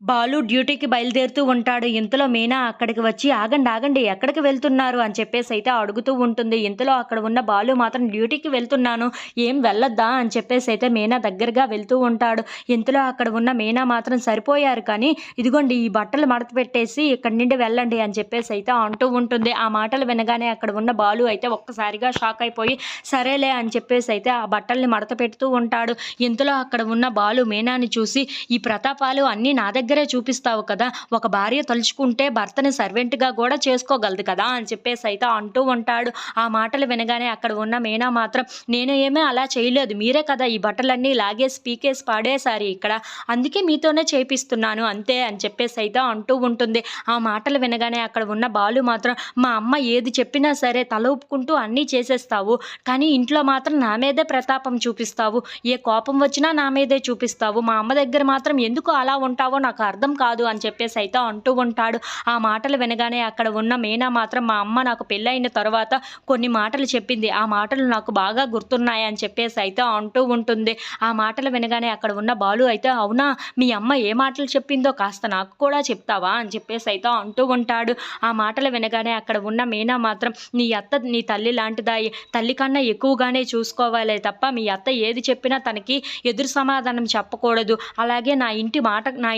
బాలు డ్యూటీకి బయలుదేరుతూ ఉంటాడు. ఇంతలో మీనా అక్కడికి వచ్చి "ఆగండి, ఆగండి ఎక్కడికి వెళ్తున్నారు?" అని చెప్పేసైతే అడుగుతూ ఉంటుంది. ఇంతలో అక్కడ ఉన్న బాలు మాత్రం "డ్యూటీకి వెళ్తున్నాను. ఏం వెళ్ళొద్దా?" అని చెప్పేసైతే మీనా దగ్గరగా వెళ్తూ ఉంటాడు. ఇంతలో అక్కడ ఉన్న మీనా మాత్రం "సరిపోయారు కానీ ఇదిగోండి ఈ బట్టలు మడత పెట్టేసి ఇక్కడి నుండి వెళ్ళండి" అని చెప్పేసైతే అంటూ ఉంటుంది. ఆ మాటలు వినగానే అక్కడ ఉన్న బాలు అయితే ఒక్కసారిగా షాక్ అయిపోయి సరేలే అని చెప్పేసైతే ఆ బట్టల్ని మడత పెడుతూ ఉంటాడు. ఇంతలో అక్కడ ఉన్న బాలు మీనాని చూసి "ఈ ప్రతాపాలు అన్నీ నా దగ్గరే చూపిస్తావు కదా! ఒక భార్య తలుచుకుంటే భర్తని సర్వెంట్‌గా గూడా చేసుకోగలదు కదా!" అని చెప్పేసైతే అంటూ ఉంటాడు. ఆ మాటలు వినగానే అక్కడ ఉన్న మీనా మాత్రం "నేను ఏమీ అలా చేయలేదు. మీరే కదా ఈ బట్టలన్నీ లాగేసి, పీకేసి పడేశారు ఇక్కడ. అందుకే మీతోనే చేపిస్తున్నాను అంతే" అని చెప్పేసైతే అంటూ ఉంటుంది. ఆ మాటలు వినగానే అక్కడ ఉన్న బాలు మాత్రం "మా అమ్మ ఏది చెప్పినా సరే తల ఊపుకుంటూ అన్నీ చేసేస్తావు. కానీ ఇంట్లో మాత్రం నా మీదే ప్రతాపం చూపిస్తావు. ఏ కోపం వచ్చినా నా మీదే చూపిస్తావు. మా అమ్మ దగ్గర మాత్రం ఎందుకు అలా ఉంటావో నాకు అర్థం కాదు" అని చెప్పేసైతే అంటూ ఉంటాడు. ఆ మాటలు వినగానే అక్కడ ఉన్న మీనా మాత్రం "మా అమ్మ నాకు పెళ్ళైన తరువాత కొన్ని మాటలు చెప్పింది. ఆ మాటలు నాకు బాగా గుర్తున్నాయి" అని చెప్పేసైతే అంటూ ఉంటుంది. ఆ మాటలు వినగానే అక్కడ ఉన్న బాలు అయితే "అవునా? మీ అమ్మ ఏ మాటలు చెప్పిందో కాస్త నాకు కూడా చెప్తావా?" అని చెప్పేసైతే అంటూ ఉంటాడు. ఆ మాటలు వినగానే అక్కడ ఉన్న మీనా మాత్రం "నీ అత్త నీ తల్లి లాంటిదాయె. తల్లి కన్నా ఎక్కువగానే చూసుకోవాలే తప్ప మీ అత్త ఏది చెప్పినా తనకి ఎదురు సమాధానం చెప్పకూడదు. అలాగే నా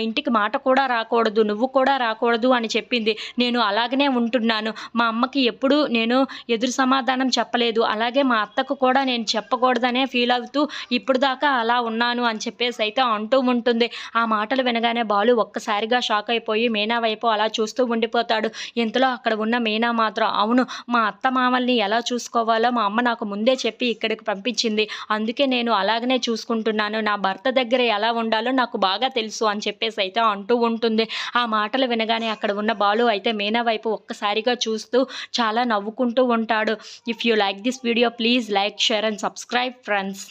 ఇంటికి మాట కూడా రాకూడదు. నువ్వు కూడా రాకూడదు అని చెప్పింది. నేను అలాగనే ఉంటున్నాను. మా అమ్మకి ఎప్పుడూ నేను ఎదురు సమాధానం చెప్పలేదు. అలాగే మా అత్తకు కూడా నేను చెప్పకూడదనే ఫీల్ అవుతూ ఇప్పటిదాకా అలా ఉన్నాను" అని చెప్పేసైతే అంటూ ఉంటుంది. ఆ మాటలు వినగానే బాలు ఒక్కసారిగా షాక్ అయిపోయి మీనా వైపు అలా చూస్తూ ఉండిపోతాడు. ఇంతలో అక్కడ ఉన్న మీనా మాత్రం "అవును, మా అత్తమామల్ని ఎలా చూసుకోవాలో మా అమ్మ నాకు ముందే చెప్పి ఇక్కడికి పంపించింది. అందుకే నేను అలాగనే చూసుకుంటున్నాను. నా భర్త దగ్గర ఎలా ఉండాలో నాకు బాగా తెలుసు" అని చెప్పేసైతే అంటూ ఉంటుంది. ఆ మాటలు వినగానే అక్కడ ఉన్న బాలు అయితే మీనా వైపు ఒక్కసారిగా చూస్తూ చాలా నవ్వుకుంటూ ఉంటాడు. If you like this video please like, share and subscribe friends.